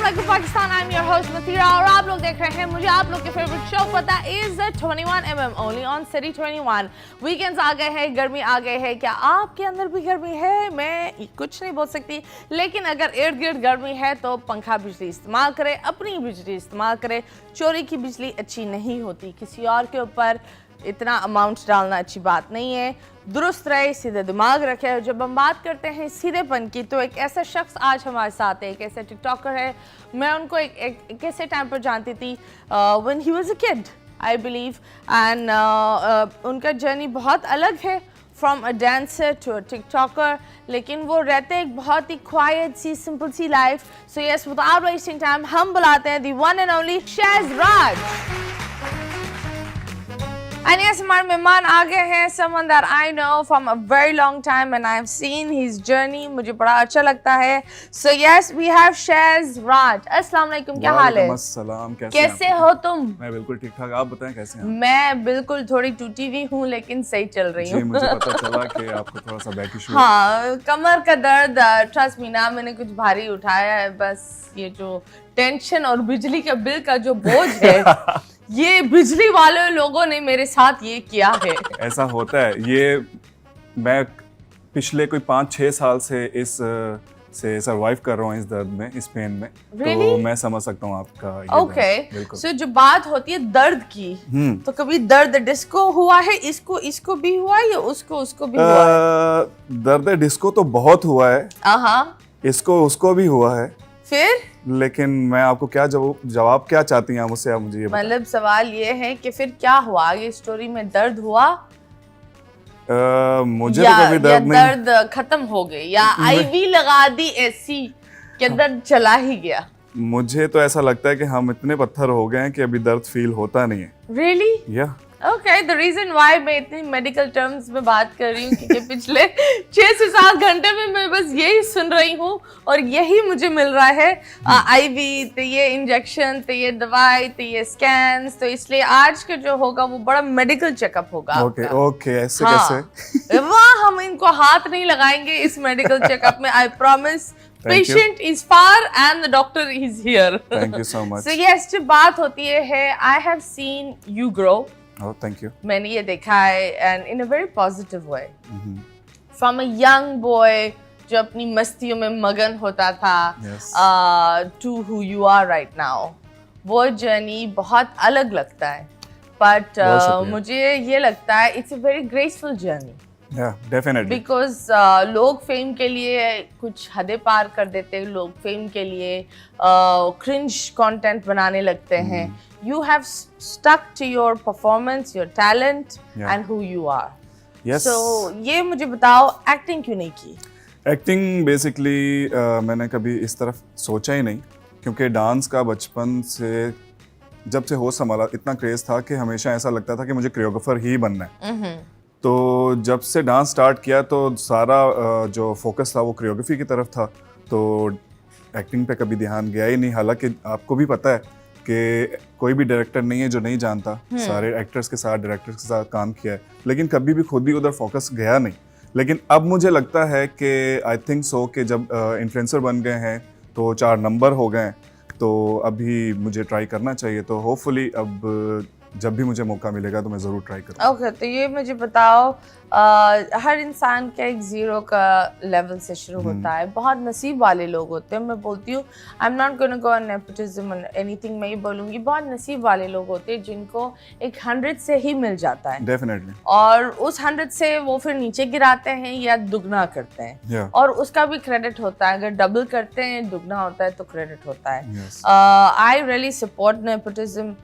अस्सलामुअलैकुम Pakistan, I am your host Mathira और आप लोग देख रहे हैं मुझे आप लोग के फेवरेट शो पता is 21mm only on city 21। Weekends आ गए हैं, गर्मी आ गए है। क्या आपके अंदर भी गर्मी है? मैं कुछ नहीं बोल सकती, लेकिन अगर इर्द गिर्द गर्मी है तो पंखा बिजली इस्तेमाल करें, अपनी बिजली इस्तेमाल करें। चोरी की बिजली अच्छी नहीं होती, किसी और के ऊपर इतना अमाउंट डालना अच्छी बात नहीं है। दुरुस्त रहे, सीधे दिमाग रखे। जब हम बात करते हैं सीधेपन की, तो एक ऐसा शख्स आज हमारे साथ है, एक ऐसा टिकटॉकर है। मैं उनको एक ऐसे टाइम पर जानती थी when he was a kid I believe, and उनका जर्नी बहुत अलग है from a dancer to a TikToker, लेकिन वो रहते एक बहुत ही क्वाइट सी सिंपल सी life. So yes, without wasting time हम बुलाते हैं the one and only Shahz Raj. And yes, हमारे मेहमान आ गए हैं, someone that I know from a very long time and I have seen his journey, मुझे बड़ा अच्छा लगता है। So yes, we have शहज़ राज। अस्सलाम वालेकुम, क्या हाल है? अस्सलाम, कैसे हो तुम? मैं बिल्कुल ठीक ठाक, आप बताएं कैसे हैं? मैं बिल्कुल थोड़ी टूटी हुई हूँ, लेकिन सही चल रही हूँ। मुझे पता चला कि आपको थोड़ा सा बैक इशू हाँ, कमर का दर्द, ट्रस्ट मी ना, मैंने कुछ भारी उठाया है। बस ये जो टेंशन और बिजली के बिल का जो बोझ है ये बिजली वाले लोगों ने मेरे साथ ये किया है। ऐसा होता है। ये मैं पिछले कोई 5-6 साल से सरवाइव कर रहा हूँ इस दर्द में, इस पेन में। Really? तो मैं समझ सकता हूँ आपका ये ओके। सो जो बात होती है दर्द की, तो कभी दर्द डिस्को हुआ है? इसको भी हुआ है या उसको भी हुआ है? दर्द डिस्को तो बहुत हुआ है, उसको भी हुआ है। फिर लेकिन मैं आपको क्या जवाब क्या चाहती हैं मुझसे, आप मुझे ये बताएं। मतलब सवाल ये है कि फिर क्या हुआ आगे स्टोरी में? दर्द हुआ मुझे तो कभी दर्द नहीं, दर्द खत्म हो गई, या आईवी लगा दी ऐसी कि दर्द चला ही गया? मुझे तो ऐसा लगता है कि हम इतने पत्थर हो गए हैं कि अभी दर्द फील होता नहीं है। Really? या ओके, द रीजन व्हाई मैं इतनी मेडिकल टर्म्स में बात कर रही हूँ क्योंकि पिछले 6 से 7 घंटे में मैं बस यही सुन रही हूँ और यही मुझे मिल रहा है। आईवी, तो ये इंजेक्शन, तो ये दवाई, तो ये स्कैन्स, तो इसलिए आज का जो होगा वो बड़ा मेडिकल चेकअप होगा। ओके, ऐसे हाँ, कैसे? वाह, हम इनको हाथ नहीं लगाएंगे इस मेडिकल चेकअप में, I promise. Patient is far and the doctor is here. Thank you so much. So yes, जो बात होती है, I have seen you grow. Oh, thank you. मैंने ये देखा है, and in a very positive way. From a young boy जो अपनी मस्तियों में मगन होता था, Yes. to who you are right now, वो जर्नी बहुत अलग लगता है, but मुझे ये लगता है it's a very graceful journey. Yeah, definitely. Because लोग फेम के लिए कुछ हदें पार कर देते हैं, लोग फेम के लिए क्रिंज कंटेंट बनाने लगते हैं। You have stuck to your performance, your talent, and who you are. Yes. So ये मुझे बताओ, एक्टिंग क्यों नहीं की? एक्टिंग बेसिकली मैंने कभी इस तरफ सोचा ही नहीं, क्योंकि डांस का बचपन से जब से होश संभाला इतना क्रेज था कि हमेशा ऐसा लगता था कि मुझे कोरियोग्राफर ही बनना है। तो जब से डांस स्टार्ट किया तो सारा जो फोकस था वो कोरियोग्राफी की तरफ था, तो एक्टिंग पे कभी ध्यान गया ही नहीं। हालांकि आपको भी पता है कि कोई भी डायरेक्टर नहीं है जो नहीं जानता, सारे एक्टर्स के साथ, डायरेक्टर्स के साथ काम किया है, लेकिन कभी भी खुद भी उधर फोकस गया नहीं। लेकिन अब मुझे लगता है कि आई थिंक सो कि जब इन्फ्लुएंसर बन गए हैं तो 4 नंबर हो गए हैं, तो अभी मुझे ट्राई करना चाहिए। तो होपफुली अब जब भी मुझे मौका मिलेगा तो मैं ज़रूर ट्राई करूँगा। ओके, तो ये मुझे बताओ, हर इंसान का एक जीरो का लेवल से शुरू होता है। बहुत नसीब वाले लोग होते हैं, मैं बोलती हूँ, I am not gonna go on nepotism anything, मैं ये बोलूँगी बहुत नसीब वाले लोग होते हैं जिनको एक 100 से ही मिल जाता है। डेफिनेटली। और उस 100 से वो फिर नीचे गिराते हैं या दुगना करते हैं, और उसका भी क्रेडिट होता है। अगर डबल करते हैं, दुगना होता है, तो क्रेडिट होता है। आई रियली सपोर्ट नेपोटिज्म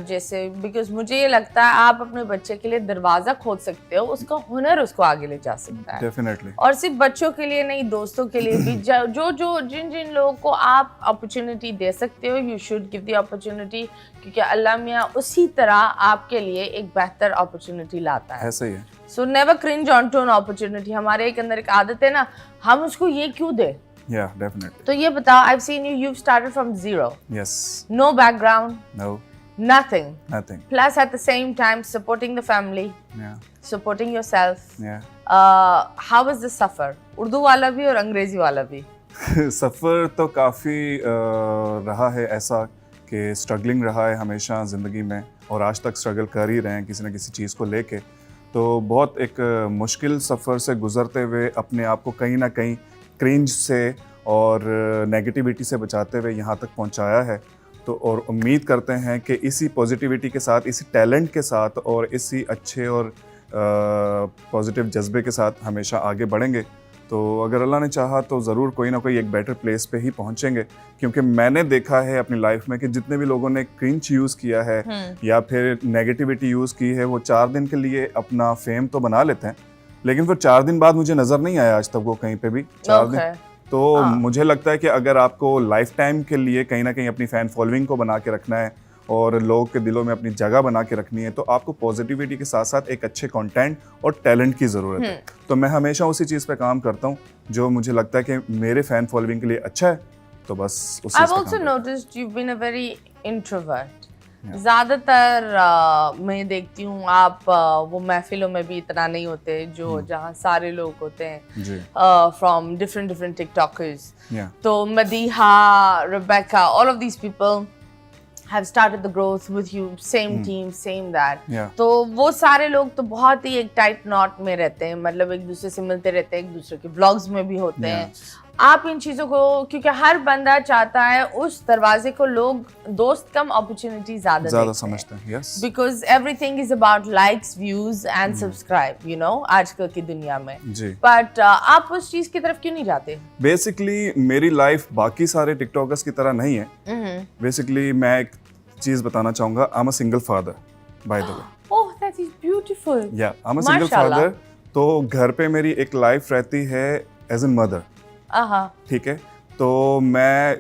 जैसे, बिकॉज मुझे ये लगता है आप अपने बच्चे के लिए दरवाजा खोल सकते हो, उसका हुनर उसको आगे ले जा सकता है। डेफिनेटली। और सिर्फ बच्चों के लिए नहीं, दोस्तों के लिए भी। जिन लोगों को आप अपॉर्चुनिटी दे सकते हो, you should give the opportunity, क्योंकि अल्लाह मियाँ उसी तरह आपके लिए एक बेहतर अपॉर्चुनिटी लाता है। ऐसा ही है। So never cringe on to an opportunity. हमारे एक अंदर एक आदत है ना, हम उसको ये क्यों दे। Yeah, definitely. तो ये बताओ, I've seen you've started from zero. Yes. No background. No. Nothing. Plus at the same time supporting the family. Yeah. Supporting yourself. Yeah. How was the suffer? Urdu वाला भी और अंग्रेजी वाला भी? सफ़र तो काफ़ी रहा है ऐसा कि स्ट्रगलिंग रहा है हमेशा ज़िंदगी में, और आज तक स्ट्रगल कर ही रहे हैं किसी न किसी चीज़ को लेके। तो बहुत एक मुश्किल सफ़र से गुज़रते हुए अपने आप को कहीं ना कहीं क्रिंज से और नेगेटिविटी से बचाते हुए यहाँ तक पहुँचाया है। तो और उम्मीद करते हैं कि इसी पॉजिटिविटी के साथ, इसी टैलेंट के साथ और इसी अच्छे और पॉजिटिव जज्बे के साथ हमेशा आगे बढ़ेंगे। तो अगर अल्लाह ने चाहा तो ज़रूर कोई ना कोई एक बेटर प्लेस पे ही पहुंचेंगे, क्योंकि मैंने देखा है अपनी लाइफ में कि जितने भी लोगों ने क्रिंज यूज़ किया है या फिर नेगेटिविटी यूज़ की है, वो 4 दिन के लिए अपना फेम तो बना लेते हैं, लेकिन फिर 4 दिन बाद मुझे नज़र नहीं आया आज तक वो कहीं पे भी। 4 दिन तो मुझे लगता है कि अगर आपको लाइफ टाइम के लिए कहीं ना कहीं अपनी फ़ैन फॉलोइंग को बना के रखना है और लोगों के दिलों में अपनी जगह बना के रखनी है, तो आपको पॉजिटिविटी के साथ साथ एक अच्छे कंटेंट और टैलेंट की ज़रूरत है। तो मैं हमेशा उसी चीज़ पे काम करता हूँ जो मुझे लगता है कि मेरे फ़ैन फॉलोइंग के लिए अच्छा है, तो बस उसी I've also noticed you've been a very introvert. ज़्यादातर मैं देखती हूँ आप वो महफिलों में भी इतना नहीं होते जो जहाँ सारे लोग होते हैं from different TikTokers. तो Madiha, Rebecca, all of these people have started the growth with you, same team, same that. तो वो सारे लोग तो बहुत ही एक टाइट नॉट में रहते हैं, मतलब एक दूसरे से मिलते रहते हैं, एक दूसरे के ब्लॉग्स में भी होते हैं। आप इन चीज़ों को, क्योंकि हर बंदा चाहता है उस दरवाजे को लोग दोस्त कम अपॉर्चुनिटी ज़्यादा समझते हैं, yes, because everything is about likes, views and subscribe, you know, आजकल की दुनिया में। बट आप उस चीज़ की तरफ क्यों नहीं जाते? बेसिकली मेरी लाइफ बाकी सारे टिकटॉकर्स की तरह नहीं है। बेसिकली मैं एक चीज़ बताना चाहूँगा, I am a single father by the way. Oh, that is beautiful. Yeah I am a single father. तो घर पे मेरी एक लाइफ रहती है एज एन मदर, ठीक है। तो मैं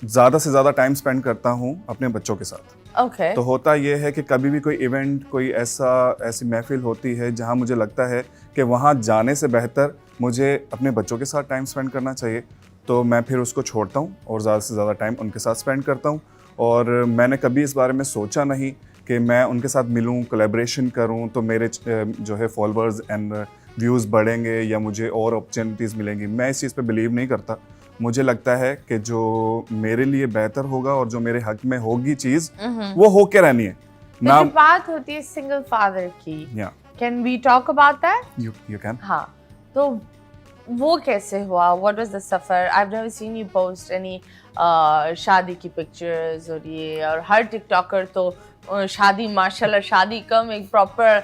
ज़्यादा से ज़्यादा टाइम स्पेंड करता हूँ अपने बच्चों के साथ। तो होता ये है कि कभी भी कोई इवेंट, कोई ऐसी महफिल होती है जहाँ मुझे लगता है कि वहाँ जाने से बेहतर मुझे अपने बच्चों के साथ टाइम स्पेंड करना चाहिए, तो मैं फिर उसको छोड़ता हूँ और ज़्यादा से ज़्यादा टाइम उनके साथ स्पेंड करता हूँ। और मैंने कभी इस बारे में सोचा नहीं कि मैं उनके साथ मिलूँ, कोलैबोरेशन करूँ, तो मेरे जो है फॉलोअर्स एंड व्यूज़ बढ़ेंगे या मुझे और अपॉर्चुनिटीज़ मिलेंगी। मैं इस चीज़ पे बिलीव नहीं करता। मुझे लगता है कि जो मेरे लिए बेहतर होगा और जो मेरे हक में होगी चीज़, वो होके रहनी है ना। बात होती है सिंगल फादर की, can we talk about that? You can. हाँ, तो वो कैसे हुआ? व्हाट वाज द सफर? I have never seen you post any शादी की पिक्चर्स और ये, और हर टिकटॉकर तो शादी, माशाल्लाह शादी कम, एक प्रॉपर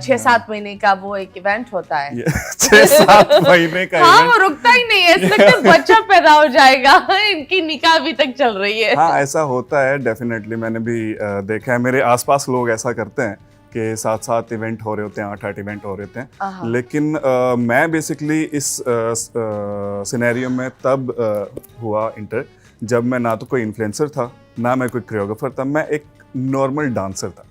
6-7 महीने का वो एक इवेंट होता है। 6-7 महीने का हाँ, वो रुकता ही नहीं है, ऐसा लगता है बच्चा पैदा हो जाएगा। इनकी निकाह अभी तक चल रही है। हाँ, ऐसा होता है डेफिनेटली। मैंने भी देखा है, मेरे आसपास लोग ऐसा करते हैं कि 7-7 इवेंट हो रहे होते हैं, 8-8 इवेंट हो रहे होते हैं। लेकिन मैं बेसिकली इस सिनेरियो में तब हुआ इंटर जब मैं ना तो कोई इन्फ्लुएंसर था, ना मैं कोई कोरियोग्राफर था, मैं एक नॉर्मल डांसर था।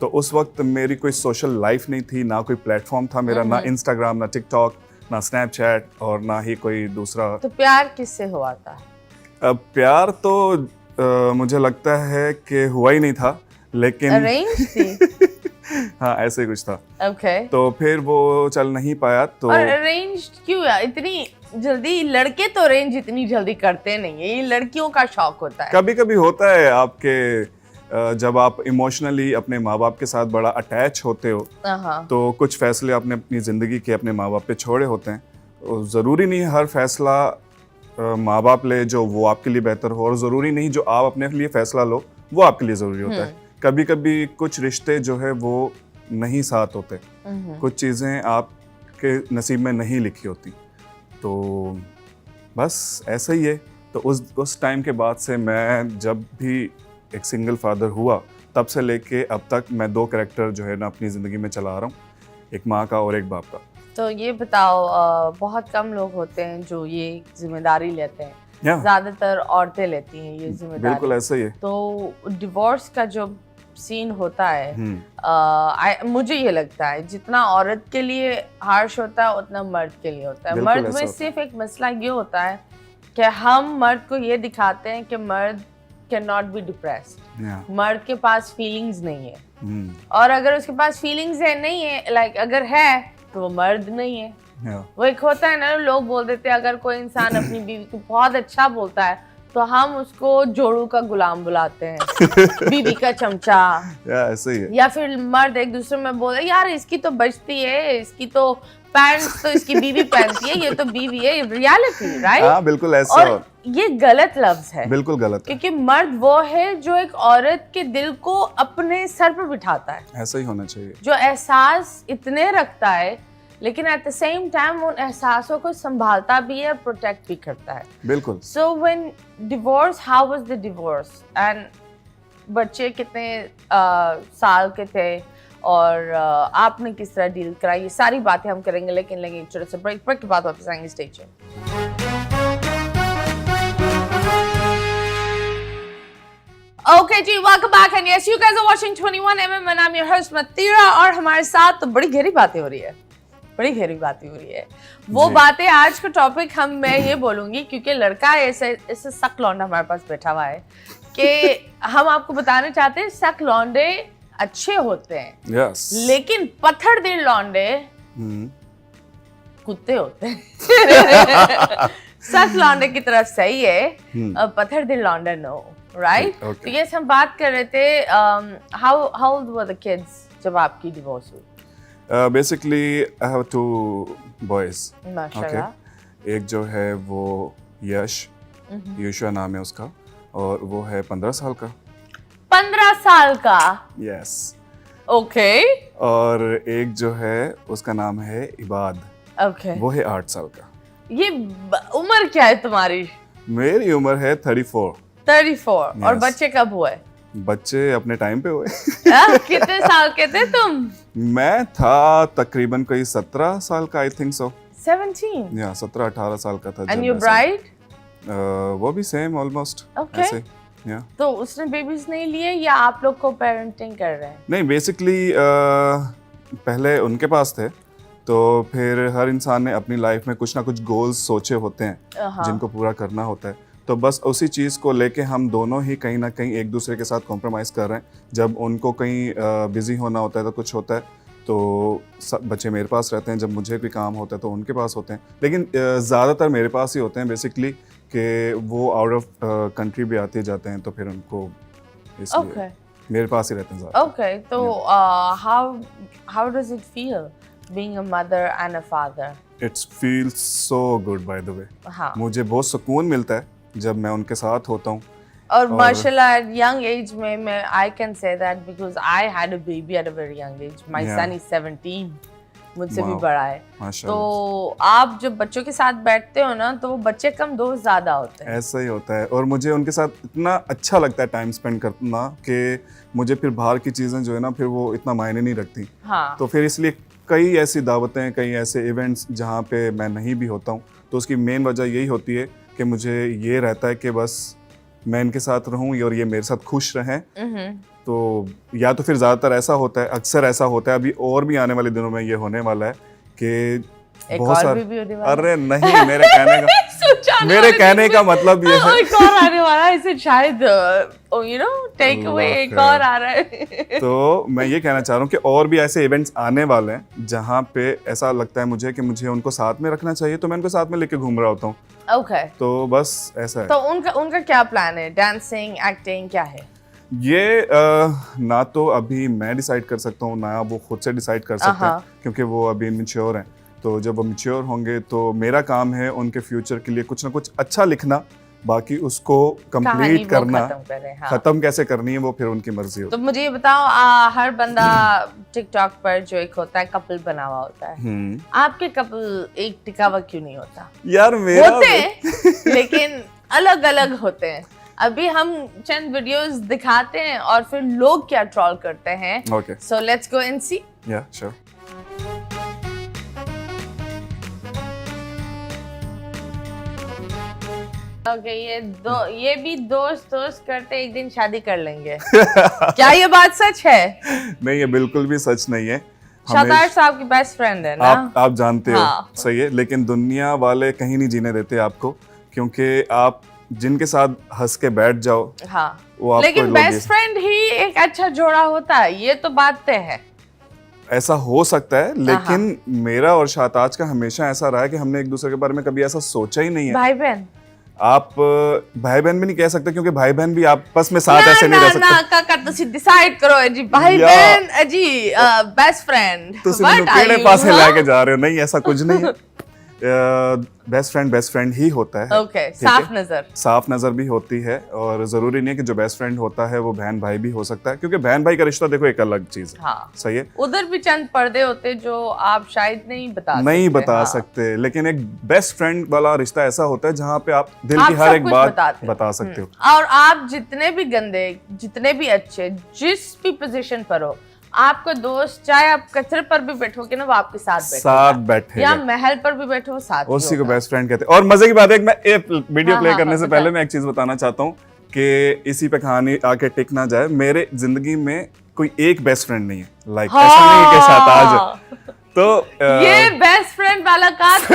तो उस वक्त मेरी कोई सोशल लाइफ नहीं थी, ना कोई प्लेटफॉर्म था मेरा, ना इंस्टाग्राम, ना टिकटॉक, ना स्नैपचैट और ना ही कोई दूसरा। तो प्यार किससे हुआ था? प्यार तो मुझे लगता है कि हुआ ही नहीं था, लेकिन अरेंज थी। हाँ, ऐसे कुछ था। तो फिर वो चल नहीं पाया। तो और अरेंज क्यों यार? इतनी जल्दी लड़के तो अरेंज इतनी जल्दी करते नहीं है, ये लड़कियों का शौक होता है। कभी कभी होता है आपके, जब आप इमोशनली अपने माँ बाप के साथ बड़ा अटैच होते हो, तो कुछ फैसले आपने अपनी ज़िंदगी के अपने माँ बाप पे छोड़े होते हैं। ज़रूरी नहीं हर फैसला माँ बाप ले जो वो आपके लिए बेहतर हो, और ज़रूरी नहीं जो आप अपने लिए फैसला लो वो आपके लिए ज़रूरी होता है। कभी कभी कुछ रिश्ते जो है वो नहीं साथ होते, कुछ चीज़ें आपके नसीब में नहीं लिखी होती। तो बस ऐसा ही है। तो उस टाइम के बाद से मैं जब भी एक सिंगल फादर हुआ, तब से लेके अब तक मैं 2 कैरेक्टर जो है ना अपनी ज़िंदगी में चला रहा हूँ, एक माँ का और एक बाप का। तो ये बताओ, बहुत कम लोग होते हैं जो ये जिम्मेदारी लेते हैं, ज़्यादातर औरतें लेती हैं ये जिम्मेदारी। बिल्कुल ऐसा ही है। तो डिवोर्स का जो सीन होता है, मुझे ये लगता है जितना औरत के लिए हार्श होता है उतना मर्द के लिए होता है। मर्द में सिर्फ एक मसला ये होता है कि हम मर्द को ये दिखाते हैं कि मर्द कैन नॉट बी डिप्रेस्ड, मर्द के पास फीलिंग्स नहीं है। और अगर उसके पास फीलिंग्स है नहीं है, लाइक अगर है तो वो मर्द नहीं है। Yeah. वो एक होता है ना, लोग बोल देते हैं अगर कोई इंसान अपनी बीवी को बहुत अच्छा बोलता है तो हम उसको जोड़ू का गुलाम बुलाते हैं, बीवी का चमचा। ऐसे ही है। या फिर मर्द एक दूसरे में बोले यार इसकी तो बचती है, इसकी तो पैंट्स तो इसकी बीवी पहनती है, ये तो बीवी है। Reality, right? हाँ बिल्कुल ऐसा। और ये गलत लफ्ज है, बिल्कुल गलत है। क्योंकि मर्द वो है जो एक औरत के दिल को अपने सर पर बिठाता है, ऐसा ही होना चाहिए। जो एहसास इतने रखता है लेकिन एट द सेम टाइम उन एहसासों को संभालता भी है, प्रोटेक्ट भी करता है। बिल्कुल। So when divorce, how was the divorce and बच्चे कितने साल के थे और आपने किस तरह डील करा, ये सारी बातें हम करेंगे, लेकिन लेंगे एक छोटे से ब्रेक के बाद वापस आएंगे। Stay tuned. Okay जी, welcome back and yes, you guys are watching 21mm and I'm your host Matira और हमारे साथ तो बड़ी गहरी बातें हो रही है, बड़ी गहरी बातें हो रही है। वो बातें, आज का टॉपिक मैं ये बोलूंगी क्योंकि लड़का ऐसे सक लौंडा हमारे पास बैठा हुआ है कि हम आपको बताना चाहते हैं सक लौंडे अच्छे होते हैं, yes. लेकिन पत्थर दिल लौंडे कुत्ते होते हैं। सक लौंडे की तरफ सही है, पत्थर दिल लौंडा नो, राइट? तो ये हम बात कर रहे थे, how old were the kids जब आपकी डिवोर्स हुई? Basically I have 2 boys. माशाल्लाह। एक जो है वो यश, युशा नाम है उसका, और वो है 15 साल का। 15 साल का? यस। ओके। और एक जो है उसका नाम है इबाद। ओके। वो है 8 साल का। ये उम्र क्या है तुम्हारी? मेरी उम्र है 34। 34। और बच्चे कब हुए? बच्चे अपने टाइम पे हुए। कितने साल के थे तुम? मैं था तकरीबन कोई 17 साल का, आई थिंक सो। 17? या 17-18 साल का था। And your bride? वो भी सेम ऑलमोस्ट ऐसे। या तो उसने बेबीज नहीं लिए या आप लोग को पेरेंटिंग कर रहे हैं? नहीं, बेसिकली पहले उनके पास थे, तो फिर हर इंसान ने अपनी लाइफ में कुछ ना कुछ गोल्स सोचे होते हैं जिनको पूरा करना होता है, तो बस उसी चीज़ को लेके हम दोनों ही कहीं ना कहीं एक दूसरे के साथ कॉम्प्रोमाइज़ कर रहे हैं। जब उनको कहीं बिजी होना होता है तो कुछ होता है, तो बच्चे मेरे पास रहते हैं, जब मुझे कोई काम होता है तो उनके पास होते हैं, लेकिन ज़्यादातर मेरे पास ही होते हैं बेसिकली, कि वो आउट ऑफ कंट्री भी आते जाते हैं, तो फिर उनको इसलिए मेरे पास ही रहते हैं ज़्यादा। ओके। तो how does it feel being a mother and a father? It's feels so good bye the वे। हाँ, मुझे बहुत सुकून मिलता है जब मैं उनके साथ होता हूँ। और माशाल्लाह यंग एज में मैं I can say that because I had a baby at a very young age. My son is 17, मुझसे भी बड़ा है। तो आप जब बच्चों के साथ बैठते हो ना, तो वो बच्चे कम दोस्त ज्यादा होते हैं। ऐसा ही होता है, और मुझे उनके साथ इतना अच्छा लगता है टाइम स्पेंड करना कि मुझे फिर बाहर की चीज़ें जो है ना, फिर वो इतना मायने नहीं रखती। हाँ। तो फिर इसलिए कई ऐसी दावतें, कई ऐसे इवेंट्स जहाँ पे मैं नहीं भी होता हूँ, तो उसकी मेन वजह यही होती है कि मुझे ये रहता है कि बस मैं इनके साथ रहूँ और ये मेरे साथ खुश रहें। तो या तो फिर ज़्यादातर ऐसा होता है, अक्सर ऐसा होता है, अभी और भी आने वाले दिनों में ये होने वाला है कि बहुत सारे, अरे नहीं, मेरे कहने का मतलब ये है, एक और आने वाला है, इसे शायद यू नो टेक अवे, एक और आ रहा है। तो मैं ये कहना चाह रहा हूँ कि और भी ऐसे इवेंट्स आने वाले हैं जहाँ पे ऐसा लगता है मुझे कि मुझे उनको साथ में रखना चाहिए, तो मैं उनको साथ में लेके घूम रहा होता हूँ। ओके। तो बस ऐसा है। तो उनका क्या प्लान है? डांसिंग, एक्टिंग, क्या है ये? ना तो अभी मैं डिसाइड कर सकता हूँ, ना वो खुद से डिसाइड कर सकते हैं, क्योंकि वो अभी मैच्योर हैं। तो जब वो मैच्योर होंगे तो मेरा काम है उनके फ्यूचर के लिए कुछ ना कुछ अच्छा लिखना, बाकी उसको कंप्लीट करना, खत्म कैसे करनी है वो फिर उनकी मर्जी होती है। तो मुझे ये बताओ, हर बंदा टिकटॉक पर जो एक होता है कपल बना हुआ होता है, आपके कपल एक टिका हुआ क्यों नहीं होता? यार मेरा होते हैं लेकिन अलग अलग होते हैं। अभी हम चंद वीडियोस दिखाते हैं और फिर लोग क्या ट्रोल करते हैं। Okay, so let's go and see. Yeah sure. Okay, ये भी दोस्त करते एक दिन शादी कर लेंगे। क्या ये बात सच है? नहीं, ये बिल्कुल भी सच नहीं है। शादार साहब की बेस्ट फ्रेंड है ना? आप जानते हो। सही है, लेकिन दुनिया वाले कहीं नहीं जीने देते आपको, क्योंकि आप जिनके साथ हंस के बैठ जाओ, वो आपको, लेकिन बेस्ट फ्रेंड ही एक अच्छा जोड़ा होता है, ये तो बात तय है। ऐसा हो सकता है, लेकिन मेरा और शाहताज का हमेशा ऐसा रहा है कि हमने एक दूसरे के बारे में कभी ऐसा सोचा ही नहीं है। भाई बहन आप भाई बहन भी नहीं कह सकते, क्योंकि भाई बहन भी आपस में साथ ऐसे नहीं रह सकते। ना काका तुसी डिसाइड करो जी, भाई बहन जी, बेस्ट फ्रेंड। तुसी मेनू केड़े पासे लेके जा रहे हो? नहीं, ऐसा कुछ नहीं है। बेस्ट फ्रेंड ही होता है। ओके, साफ नजर भी होती है, और जरूरी नहीं है कि जो बेस्ट फ्रेंड होता है वो बहन भाई भी हो सकता है, क्योंकि बहन भाई का रिश्ता देखो एक अलग चीज है। हाँ, सही है। उधर भी चंद पर्दे होते जो आप शायद नहीं बता सकते, लेकिन एक बेस्ट फ्रेंड वाला रिश्ता ऐसा होता है जहाँ पे आप दिल की हर एक बात बता सकते हो। और आप जितने भी गंदे, जितने भी अच्छे, जिस भी पोजीशन पर हो, आपका दोस्त चाहे आप कचरे पर भी बैठोगे ना, वो आपके साथ बैठेगा, या महल पर भी बैठो साथ, उसी को बेस्ट फ्रेंड कहते हैं। और मजे की बात है, मैं एक वीडियो प्ले करने से पहले मैं एक चीज बताना चाहता हूँ कि इसी पे कहानी आके टिक ना जाए। मेरे जिंदगी में कोई एक बेस्ट फ्रेंड नहीं है, ऐसा नहीं है कि शाहताज तो ये बेस्ट फ्रेंड वाला कार्ड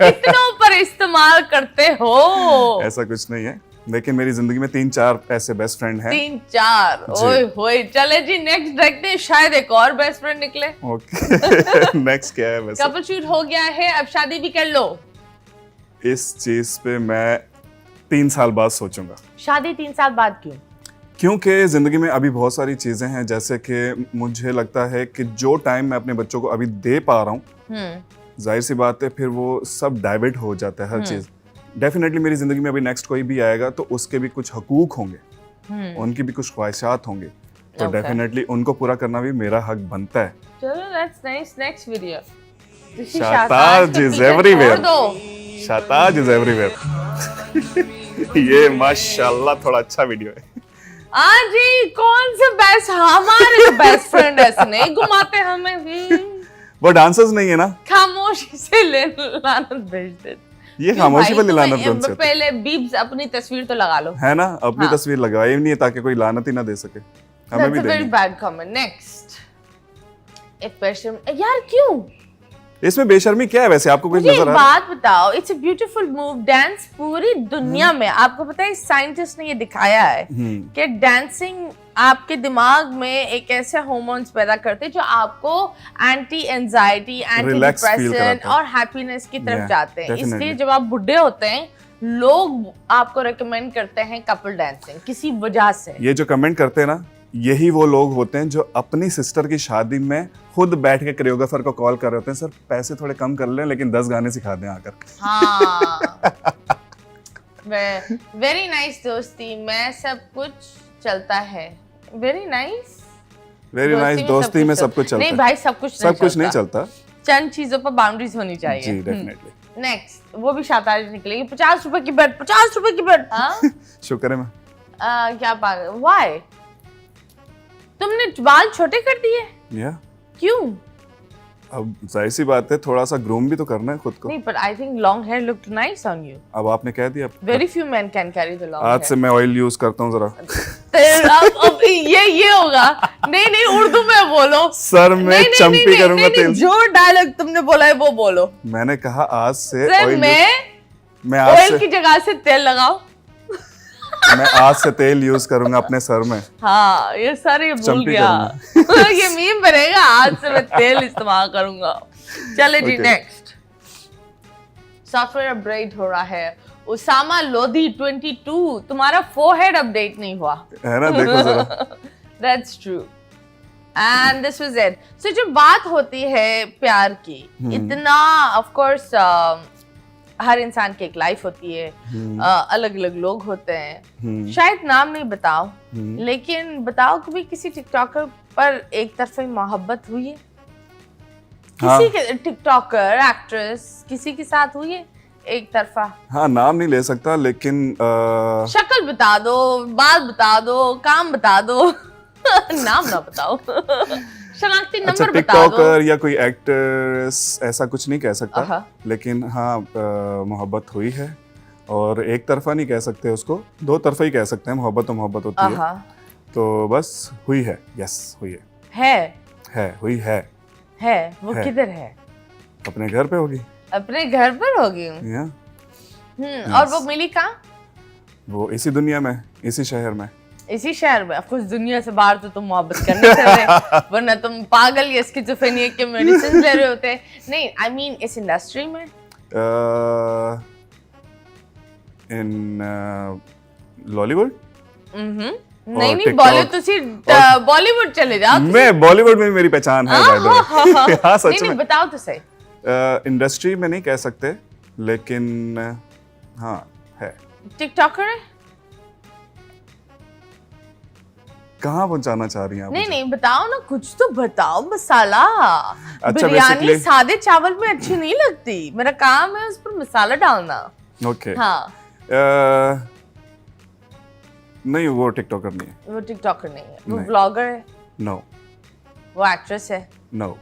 इतनों पर इस्तेमाल करते हो। ऐसा कुछ नहीं है, लेकिन मेरी जिंदगी में 3-4 ऐसे बेस्ट फ्रेंड हैं। 3-4 ओए होए। चले जी नेक्स्ट देखते हैं, शायद एक और बेस्ट फ्रेंड निकले। ओके नेक्स्ट क्या है? वैसे कपल शूट हो गया है, अब शादी भी कर लो। इस चीज पे मैं 3 साल बाद सोचूंगा। शादी 3 साल बाद क्यों? क्योंकि जिंदगी में अभी बहुत सारी चीजें हैं, जैसे कि मुझे लगता है कि जो टाइम मैं अपने बच्चों को अभी दे पा रहा हूँ, जाहिर सी बात है फिर वो सब डाइवर्ट हो जाता है हर चीज। डेफिनेटली मेरी जिंदगी में अभी नेक्स्ट कोई भी आएगा तो उसके भी कुछ हकूक होंगे, उनकी भी कुछ ख्वाहिशात होंगे, तो डेफिनेटली उनको पूरा करना भी मेरा हक बनता है। चलो that's nice. Next video. Shahtaj is everywhere. Shahtaj is everywhere. ये माशाल्लाह थोड़ा अच्छा वीडियो है। जी कौन से बेस्ट, हमारे बेस्ट फ्रेंड ऐसे नहीं घुमाते हमें भी। वो डांसर्स नहीं है ना, खामोशी से ले लानत भेज देते। ये खामोशी वाली लानत कौन सी? पहले बीप्स अपनी तस्वीर तो लगा लो, है ना, अपनी तस्वीर लगाई नहीं है ताकि कोई लानत ही ना दे सके। हमें भी देनी। Bad comment. नेक्स्ट यार क्यों इसमें बेशर्मी क्या है वैसे, आपको कुछ नजर आ रहा है? बात बताओ, it's a beautiful move. Dance पूरी दुनिया में, आपको पता है साइंटिस्ट ने ये दिखाया है कि डांसिंग आपके दिमाग में एक ऐसे हार्मोन्स पैदा करते हैं जो आपको एंटी एंजाइटी, एंटी डिप्रेशन और हैप्पीनेस की तरफ जाते हैं। इसलिए जब आप बुढ़े होते हैं, लोग आपको रेकमेंड करते हैं कपल डांसिंग किसी वजह से। ये जो कमेंट करते हैं ना, यही वो लोग होते हैं जो अपनी सिस्टर की शादी में खुद बैठ के कोरियोग्राफर को कॉल कर रहे होते हैं, सर पैसे थोड़े कम कर लें लेकिन 10 गाने सिखा दें आकर। हाँ वेरी नाइस दोस्ती में सब कुछ चलता है। वेरी नाइस दोस्ती में सब कुछ चलता है। नहीं भाई, सब कुछ नहीं चलता। चंद चीजों पर बाउंड्रीज होनी चाहिए। जी डेफिनेटली। नेक्स्ट, वो भी शाहताज निकलेगी। 50 रुपए की बेड, 50 रुपए की बेड। शुक्र है मैं। क्या पागल, व्हाई तुमने बाल छोटे कर दिए? क्यों? अब जाहिर सी बात है, थोड़ा सा ग्रूम भी तो करना है खुद को। नहीं, but I think long hair looked nice on you. अब आपने कह दिया। Very few men can carry the long hair. आज से मैं ऑयल यूज करता हूँ जरा। अब ये होगा। नहीं उर्दू में बोलो। सर मैं चंपी करूंगा तेल। जो डायलॉग तुमने बोला है वो बोलो। मैंने कहा आज से ऑयल की जगह से तेल लगाओ। मैं आज से तेल यूज करूंगा अपने सर में। हाँ, ये सारे भूल गया। ये मीम बनेगा, आज से मैं तेल इस्तेमाल करूंगा। चले जी नेक्स्ट। सॉफ्टवेयर अपडेट हो रहा है। उसामा लोधी 22, तुम्हारा फोरहेड अपडेट नहीं हुआ है ना, देखो जरा। That's true. And this was it. So जब बात होती है प्यार की, इतना of course हर इंसान की एक लाइफ होती है, अलग अलग लोग होते हैं। शायद नाम नहीं बताओ, लेकिन बताओ कभी किसी टिकटॉकर पर एक तरफा मोहब्बत हुई है? किसी के टिकटॉकर, एक्ट्रेस, किसी के साथ हुई है एक तरफा? हाँ, नाम नहीं ले सकता लेकिन शक्ल बता दो, बाल बता दो, काम बता दो। नाम ना बताओ। शनाख्ती नंबर बता दो। टिकटॉकर या कोई एक्ट्रेस ऐसा कुछ नहीं कह सकता, लेकिन हाँ मोहब्बत हुई है, और एक तरफा नहीं कह सकते उसको, 2 तरफा ही कह सकते हैं। मोहब्बत तो मोहब्बत होती है, तो बस हुई है। यस, हुई है। हुई है। वो किधर है? अपने घर पे होगी। अपने घर पर होगी। yes. और वो मिली कहाँ? वो इसी दुनिया में, इसी शहर में। इसी शहर में? ऑफ कोर्स दुनिया से बाहर तो तुम मोहब्बत करने चल रहे, वरना तुम पागल या स्किज़ोफ्रेनिया के मेडिसिन ले रहे होते। नहीं, आई मीन इस इंडस्ट्री में। इन लॉलीवुड। नहीं बॉलीवुड, तुसी बॉलीवुड चले जाओ। मैं बॉलीवुड में मेरी पहचान है बाय द वे। हाँ सच में। बताओ तो सही। इंडस्ट्री में नहीं कह सकते, लेकिन हाँ है। टिकटॉकर है? कहाँ पहुंचाना चाह रही हैं आप? नहीं बताओ ना, कुछ तो बताओ। मसाला अच्छा, बिरयानी सादे चावल में अच्छी नहीं लगती, मेरा काम है उस पर मसाला डालना। ओके। हाँ। नहीं, वो टिकटॉकर नहीं है। वो टिकटॉकर नहीं है, वो नहीं। ब्लॉगर है? नो। वो एक्ट्रेस है? नो।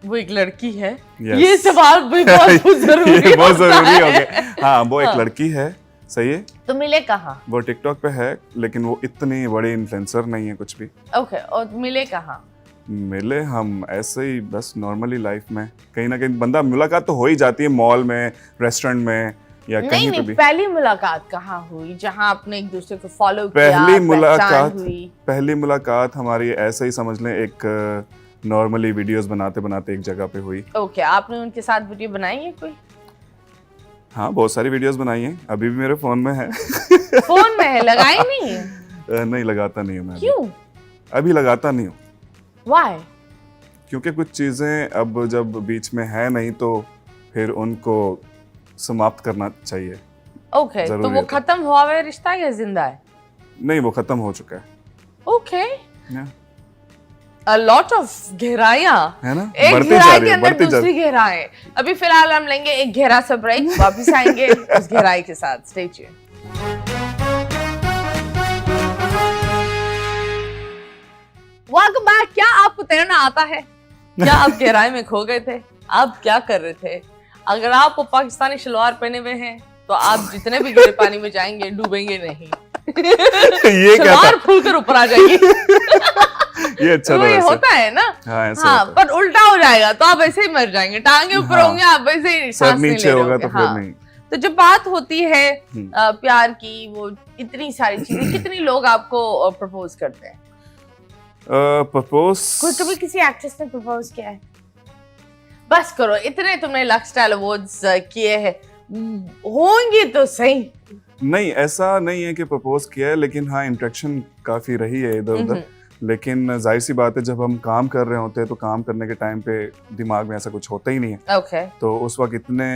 वो एक लड़की है? Yes. ये सवाल भी बहुत जरूरी बहुत जरूरी हो है। गया। हाँ, वो एक लड़की है। सही है। तो मिले कहाँ? वो टिकटॉक पे है, लेकिन वो इतनी बड़ी इन्फ्लुएंसर नहीं है कुछ भी। ओके, और मिले कहाँ? मिले हम ऐसे ही बस नॉर्मली लाइफ में, कहीं ना कहीं बंदा मुलाकात तो हो ही जाती है, मॉल में, रेस्टोरेंट में या कहीं पे भी। पहली मुलाकात कहाँ हुई जहाँ आपने एक दूसरे को फॉलो किया? पहली मुलाकात हमारी ऐसे ही समझ लें, एक नॉर्मली वीडियोस बनाते बनाते एक जगह पे हुई। ओके, आपने उनके साथ वीडियो बनाई है कोई? हाँ, बहुत सारी वीडियोस बनाई हैं, अभी भी मेरे फोन में है। फोन में है, लगाई नहीं है? नहीं, लगाता नहीं हूँ मैं। क्यों? अभी लगाता नहीं हूँ। Why? क्योंकि कुछ चीजें अब जब बीच में है नहीं, तो फिर उनको समाप्त करना चाहिए। ओके, तो वो खत्म हुआ है रिश्ता या जिंदा है? नहीं, वो खत्म हो चुका है। ओके। A lot of गहराइयाँ है ना, एक बढ़ती गहराई जा रही के है, अंदर बढ़ती जा दूसरी गहराई। अभी फिलहाल हम लेंगे एक गहरा सा ब्रेक, वापस आएंगे उस गहराई के साथ। Stay tuned. Welcome back. क्या आपको तैरना आता है? क्या आप गहराई में खो गए थे? आप क्या कर रहे थे? अगर आप पाकिस्तानी शलवार पहने हुए हैं तो आप जितने भी गहरे पानी में जाएंगे डूबेंगे नहीं। ये क्या था? फूल कर ऊपर आ जाएगी। ये अच्छा तो ये होता है ना। हाँ, हाँ, पर उल्टा हो जाएगा तो आप ऐसे ही मर जाएंगे। टांगे ऊपर होंगे, आप ऐसे ही सांस नहीं ले होगा तो हाँ। फिर नहीं। तो जब बात होती है प्यार की, वो इतनी सारी चीजें, कितनी लोग आपको प्रपोज करते हैं? प्रपोज कोई कभी किसी एक्ट्रेस ने प्रपोज किया है? बस करो, इतने तुमने लक्सस्टाइल अवार्ड्स किए हैं, होंगे तो सही। नहीं, ऐसा नहीं है कि प्रपोज किया है, लेकिन हाँ, इंटरेक्शन काफी रही है इधर उधर। लेकिन जाहिर सी बात है, जब हम काम कर रहे होते हैं तो काम करने के टाइम पे दिमाग में ऐसा कुछ होता ही नहीं है। ओके। तो उस वक्त इतने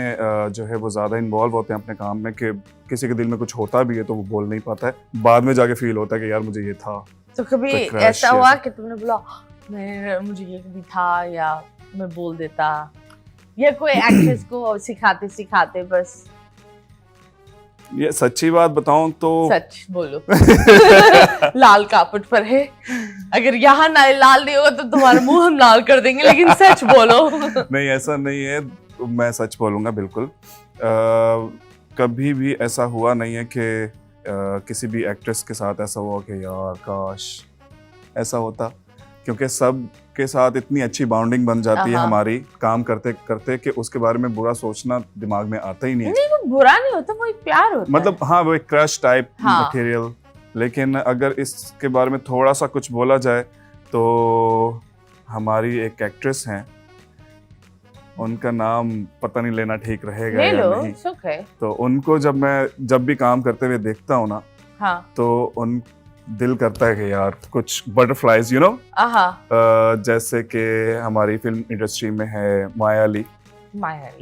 जो है वो ज्यादा इन्वॉल्व होते हैं अपने काम में कि किसी के दिल में कुछ होता भी है तो वो बोल नहीं पाता है, बाद में जाके फील होता है कि यार मुझे ये था। तो कभी ऐसा हुआ कि तुमने बोला मुझे ये भी था, या मैं बोल देता, या कोई एक्ट्रेस को सिखाते सिखाते बस? ये सच्ची बात बताऊं तो सच बोलो। लाल कापट पर है, अगर यहाँ लाल नहीं होगा तो तुम्हारा मुंह हम लाल कर देंगे, लेकिन सच बोलो। नहीं, ऐसा नहीं है, मैं सच बोलूंगा बिल्कुल। कभी भी ऐसा हुआ नहीं है कि किसी भी एक्ट्रेस के साथ ऐसा हुआ कि यार काश ऐसा होता, क्योंकि सब के साथ इतनी अच्छी बाउंडिंग बन जाती है हमारी काम करते करते कि उसके बारे में बुरा सोचना दिमाग में आता ही नहीं है। नहीं, वो बुरा नहीं होता, वो एक प्यार होता मतलब है। हाँ, वो एक क्रश टाइप मटेरियल। लेकिन अगर इसके बारे में थोड़ा सा कुछ बोला जाए तो हमारी एक एक्ट्रेस हैं, उनका नाम पता नहीं लेना ठीक रहेगा या नहीं, तो उनको जब भी काम करते हुए देखता हूँ ना, तो उन दिल करता है कि यार कुछ बटरफ्लाइज, जैसे कि हमारी फिल्म इंडस्ट्री में है मायाली,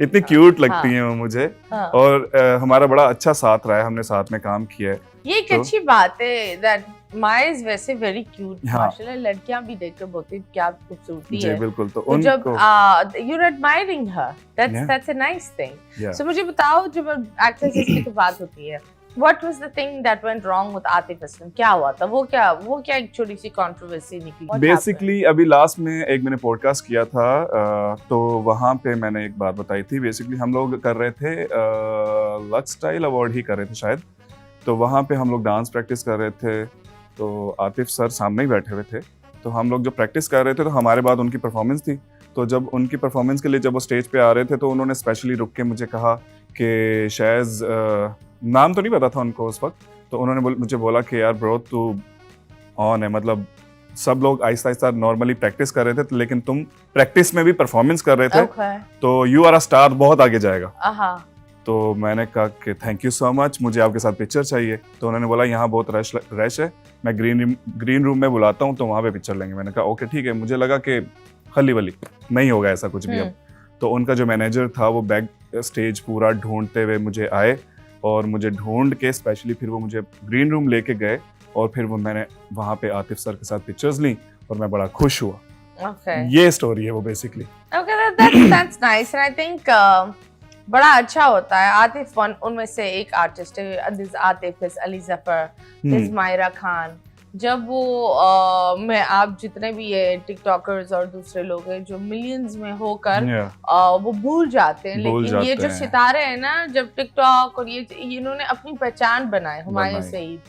इतनी क्यूट लगती हैं वो मुझे। और हमारा बड़ा अच्छा साथ रहा है, हमने साथ में काम किया है। ये एक अच्छी बात है दैट माया इज वैसे वेरी क्यूट। माशाल्लाह, लड़कियां भी देखकर बहुत ही क्या खूबसूरती है। बिल्कुल। तो जब you are admiring her, that's a nice thing. So मुझे बताओ, जब एक्ट्रेसेस की तो बात होती है, What was the thing that went wrong with Atif Aslam? क्या हुआ था? वो क्या एक छोटी सी कंट्रोवर्सी निकली? बेसिकली अभी लास्ट में एक मैंने पॉडकास्ट किया था, तो वहाँ पे मैंने एक बात बताई थी। बेसिकली हम लोग कर रहे थे लक्सस्टाइल अवार्ड ही कर रहे थे शायद, तो वहाँ पे हम लोग डांस प्रैक्टिस कर रहे थे, तो आतिफ सर सामने ही बैठे हुए थे। तो हम लोग जब प्रैक्टिस कर रहे थे तो हमारे बाद उनकी परफॉर्मेंस थी। तो जब उनकी परफॉर्मेंस के लिए जब वो स्टेज पे आ रहे थे तो उन्होंने स्पेशली रुक के मुझे कहा कि शायद नाम तो नहीं पता था उनको उस वक्त, तो उन्होंने मुझे बोला कि यार ब्रो तू ऑन है, मतलब सब लोग आहिस्ता आहिस्ता नॉर्मली प्रैक्टिस कर रहे थे, लेकिन तुम प्रैक्टिस में भी परफॉर्मेंस कर रहे थे, Okay. तो यू आर अ स्टार, बहुत आगे जाएगा। हाँ। तो मैंने कहा कि थैंक यू सो मच, मुझे आपके साथ पिक्चर चाहिए। तो उन्होंने बोला यहाँ बहुत रश है, मैं ग्रीन रूम में बुलाता हूँ, तो वहाँ पे पिक्चर लेंगे। मैंने कहा ओके ठीक है। मुझे लगा कि खली वली नहीं होगा ऐसा कुछ भी अब। तो उनका जो मैनेजर था वो बैक स्टेज पूरा ढूंढते हुए मुझे आए, और मुझे ढूंढ के स्पेशली फिर वो मुझे ग्रीन रूम लेके गए, और फिर वो मैंने वहाँ पे आतिफ सर के साथ पिक्चर्स ली, और मैं बड़ा खुश हुआ। Okay. ये स्टोरी है वो basically. Okay, that's nice, and I think बड़ा अच्छा होता है। आतिफ उनमें से एक आर्टिस्ट है, this Atif is Ali Zafar, is Myra Khan. जब वो मैं आप जितने भी ये टिकटॉकर्स और दूसरे लोग हैं जो मिलियंस में होकर वो भूल जाते हैं, लेकिन ये जो सितारे हैं ना, जब टिकटॉक और ये इन्होंने अपनी पहचान बनाए। हुमायूं सईद,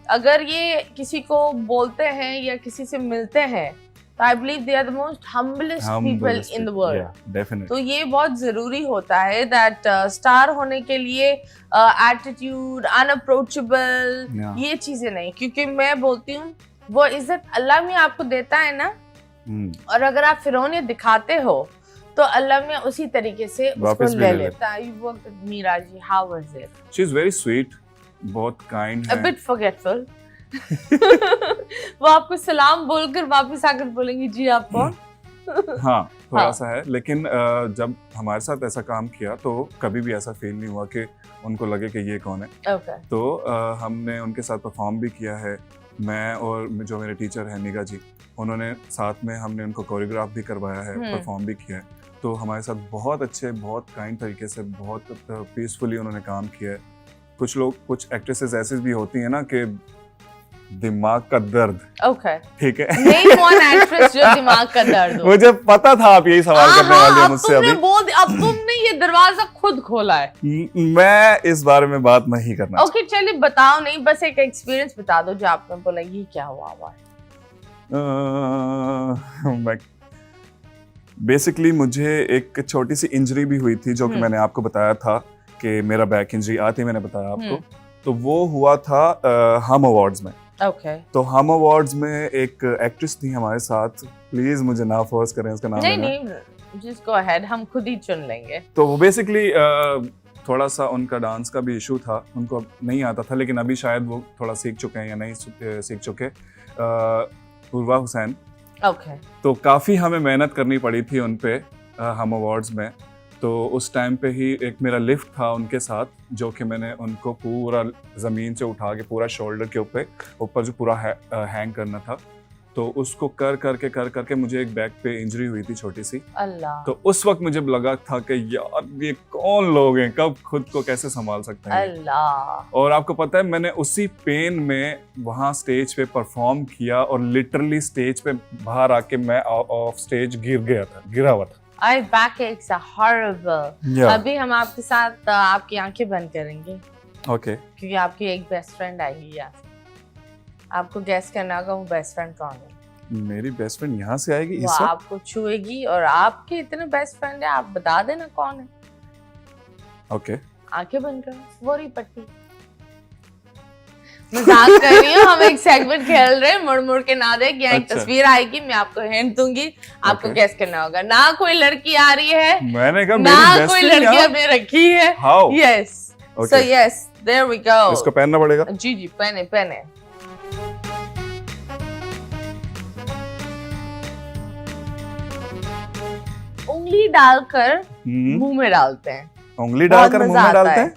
अगर ये किसी को बोलते हैं या किसी से मिलते हैं, तो I believe they are the most humblest people in the world. तो ये बहुत जरूरी होता है दैट स्टार होने के लिए एटीट्यूड, अनअप्रोचेबल, ये चीजें नहीं, क्योंकि मैं बोलती हूँ वो इज्जत अल्लाह में आपको देता है ना, और अगर आप फिरौनियत दिखाते हो तो अल्लाह में उसी तरीके से उसको ले लेता है। You worked with Meera ji, how was it? She is very sweet, बहुत काइंड है, a bit forgetful। वो आपको सलाम बोलकर वापस आकर बोलेंगी जी आप कौन। हाँ थोड़ा सा है, लेकिन जब हमारे साथ ऐसा काम किया तो कभी भी ऐसा फील नहीं हुआ कि उनको लगे कि ये कौन है। Okay. तो हमने उनके साथ परफॉर्म भी किया है, मैं और जो मेरे टीचर हैं निगा जी, उन्होंने साथ में हमने उनको कोरियोग्राफ भी करवाया है, परफॉर्म भी किया है। तो हमारे साथ बहुत अच्छे, बहुत काइंड तरीके से, बहुत पीसफुली उन्होंने काम किया है। कुछ लोग, कुछ एक्ट्रेसेस ऐसी भी होती हैं ना कि दिमाग का दर्द। Okay. ठीक है। नहीं, कौन एक्ट्रेस जो दिमाग का दर्द हो? मुझे पता था आप यही सवाल करने वाले हैं मुझसे अभी। अब तुमने ये दरवाजा खुद खोला है। मैं इस बारे में बात नहीं करना। ओके चलिए बताओ, नहीं बस एक एक्सपीरियंस बता दो जो आपने बोला ये क्या हुआ। बेसिकली मुझे एक छोटी सी इंजरी भी हुई थी, जो कि मैंने आपको बताया था कि मेरा बैक इंजरी आती, मैंने बताया आपको। तो वो हुआ था हम अवार्ड्स में। Okay. तो हम अवार्ड्स में एक एक्ट्रेस थी हमारे साथ, प्लीज मुझे ना फोर्स करें उसका नाम। नहीं, just go ahead, हम खुद ही चुन लेंगे। तो वो बेसिकली थोड़ा सा उनका डांस का भी इशू था, उनको नहीं आता था, लेकिन अभी शायद वो थोड़ा सीख चुके हैं या नहीं सीख चुके। पूर्वा हुसैन। Okay. तो काफ़ी हमें मेहनत करनी पड़ी थी उन पे हम अवार्ड्स में। तो उस टाइम पे ही एक मेरा लिफ्ट था उनके साथ, जो कि मैंने उनको पूरा ज़मीन से उठा के पूरा शोल्डर के ऊपर जो पूरा हैंग करना था, तो उसको कर करके मुझे एक बैक पे इंजरी हुई थी छोटी सी। अल्लाह। तो उस वक्त मुझे लगा था कि यार ये कौन लोग हैं, कब खुद को कैसे संभाल सकते हैं। अल्लाह। और आपको पता है मैंने उसी पेन में वहाँ स्टेज पे परफॉर्म किया, और लिटरली स्टेज पे बाहर आके मैं ऑफ स्टेज गिरा हुआ था। Back ex are horrible. अभी हम आपके साथ आपकी आंखें बंद करेंगे। ओके। क्योंकि आपकी एक बेस्ट फ्रेंड आएगी यहाँ से, आपको गेस करना होगा वो बेस्ट फ्रेंड कौन है। मेरी बेस्ट फ्रेंड यहाँ से आएगी, वो आपको छुएगी, और आपके इतने बेस्ट फ्रेंड है, आप बता देना कौन है। ओके। आंखें बंद करो, वो रही पट्टी। मजाक कर रही हूँ, हम एक सेगमेंट खेल रहे हैं, मुड़ के ना देख, यहाँ एक तस्वीर आएगी, मैं आपको हिंट दूंगी, आपको गेस करना होगा। ना कोई लड़की आ रही है, मैंने कहा ना कोई लड़की आपने रखी है। Yes, so yes, there we go. इसको पहनना पड़ेगा। जी पहने। उंगली डालकर मुंह में डालते हैं। उंगली डालकर मुंह में डालते हैं?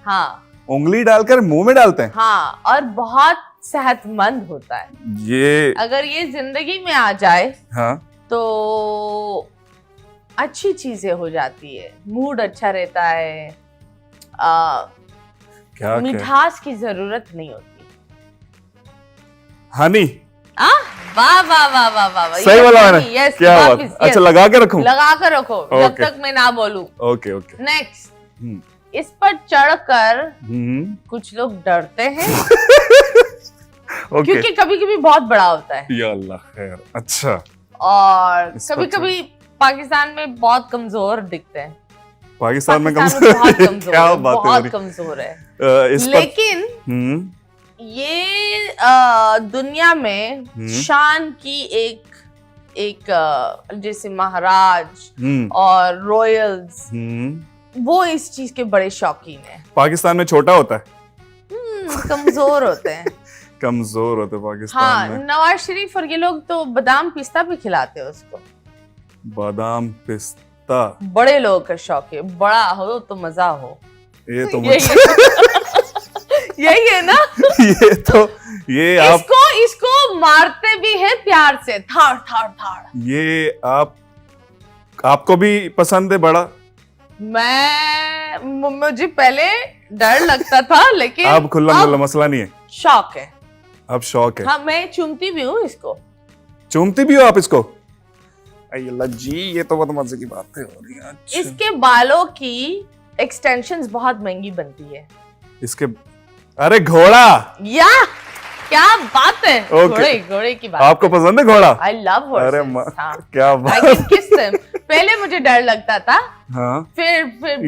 हाँ, उंगली डालकर मुंह में डालते हैं। हाँ, और बहुत सेहतमंद होता है ये। अगर ये जिंदगी में आ जाए, हाँ, तो अच्छी चीजें हो जाती है, मूड अच्छा रहता है, क्या मिठास की जरूरत नहीं होती। हनी। वाह, सही बोला मैंने। क्या बात। अच्छा, लगा के रखो जब तक मैं ना बोलूं। ओके। नेक्स्ट, इस पर चढ़कर कुछ लोग डरते हैं क्योंकि कभी-कभी बहुत बड़ा होता है। या अल्लाह खैर। अच्छा। और कभी-कभी पाकिस्तान में बहुत कमजोर दिखते हैं। पाकिस्तान में कमजोर? क्या बात है, बहुत कमजोर है। लेकिन ये दुनिया में शान की एक जैसे महाराज और रॉयल्स, वो इस चीज के बड़े शौकीन हैं। पाकिस्तान में छोटा होता है, कमजोर होते हैं। कमजोर होते हैं पाकिस्तान हाँ, में। नवाज शरीफ और ये लोग तो बादाम पिस्ता भी खिलाते हैं उसको। बादाम पिस्ता बड़े लोगों का शौक है, बड़ा हो तो मजा हो। ये तो यही है ना। ये आप इसको मारते भी है प्यार से, थाड़ थाड़ थाड़। ये आपको भी पसंद है बड़ा? मुझे पहले डर लगता था, लेकिन अब खुल्ला मसला नहीं है, शौक है। अब शौक है। हाँ, मैं चूमती भी हूँ इसको। चूमती भी हो आप इसको? अल्लाह जी, ये तो बहुत मजे की बात है। अच्छा। इसके बालों की एक्सटेंशंस बहुत महंगी बनती है। इसके अरे घोड़ा, या क्या बात है। घोड़े की बात। आपको पसंद है घोड़ा? I love horses. अरे क्या बात। पहले मुझे डर लगता था। हाँ। फिर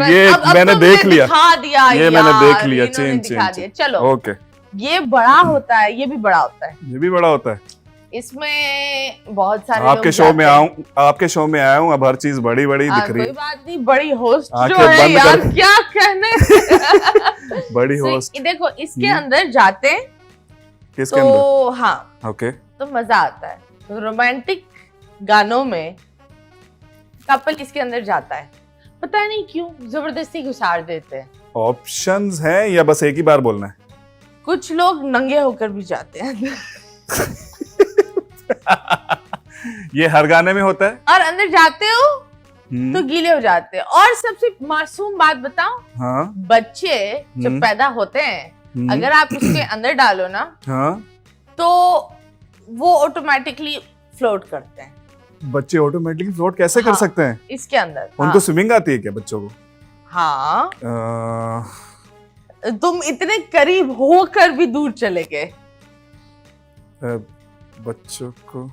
ये अब मैंने तो देख लिया, दिखा दिया, ये मैंने देख लिया। दिखा दिया। चलो ओके। ये बड़ा होता है, ये भी बड़ा होता है। ये भी बड़ा होता है। इसमें बहुत सारे आपके शो में आया हूँ, अब हर चीज बड़ी बड़ी दिख रही है। कोई बात नहीं, बड़ी होस्ट जो आंखें है बंद यार, कर। क्या कहने। बड़ी होस्ट। देखो, इसके अंदर जाते हैं किसके तो अंदर? हाँ, ओके। तो मजा आता है। तो रोमांटिक गानों में कपल इसके अंदर जाता है, पता नहीं क्यों जबरदस्ती घुसार देते हैं। ऑप्शंस हैं या बस एक ही बार बोलना है? कुछ लोग नंगे होकर भी जाते हैं। ये हर गाने में होता है। और अंदर जाते हो तो गीले हो जाते हैं। और सबसे मासूम बात बताऊं, हाँ। बच्चे जब पैदा होते हैं, अगर आप उसके अंदर डालो ना, हाँ, तो वो ऑटोमेटिकली फ्लोट करते हैं। बच्चे ऑटोमेटिकली फ्लोट कैसे कर सकते हैं? इसके अंदर उनको स्विमिंग आती है क्या बच्चों को? हाँ। तुम इतने करीब होकर भी दूर चले गए। बच्चों को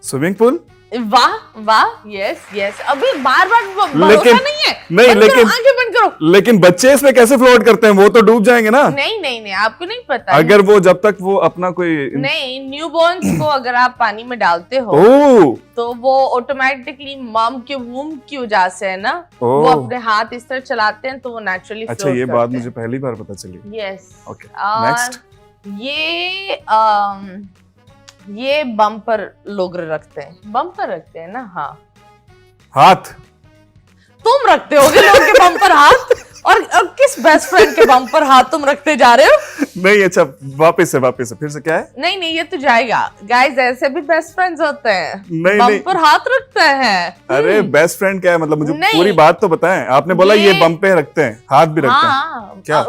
स्विमिंग पूल? वाह वाह, यस यस। अभी बार भरोसा नहीं है। नहीं, लेकिन आंखें बंद करो। लेकिन बच्चे इसमें कैसे फ्लोट करते हैं? वो तो डूब जाएंगे ना। नहीं, आपको नहीं पता। अगर वो जब तक वो अपना कोई नहीं, न्यूबॉर्न्स को अगर आप पानी में डालते हो तो वो ऑटोमेटिकली मम के वूम की वजह से है ना, वो अपने हाथ इस तरह चलाते हैं, तो वो नेचुरली अच्छा, ये बात मुझे पहली बार पता चली। यस। Okay, next. ये बम्पर लोग रखते हैं ना। हाँ, हाथ तुम रखते होगे लोग के बम्पर हाथ। और किस बेस्ट फ्रेंड के बम्पर हाथ तुम रखते जा रहे हो? नहीं, अच्छा, वापस से फिर से क्या है? नहीं, ये तो जाएगा। गाइस, ऐसे भी बेस्ट फ्रेंड्स होते हैं, नहीं, बम्पर हाथ रखते हैं। अरे बेस्ट फ्रेंड क्या है? मतलब मुझे पूरी बात तो बताएं। आपने बोला ये बम पे रखते हैं, हाथ भी रखते हैं। क्या?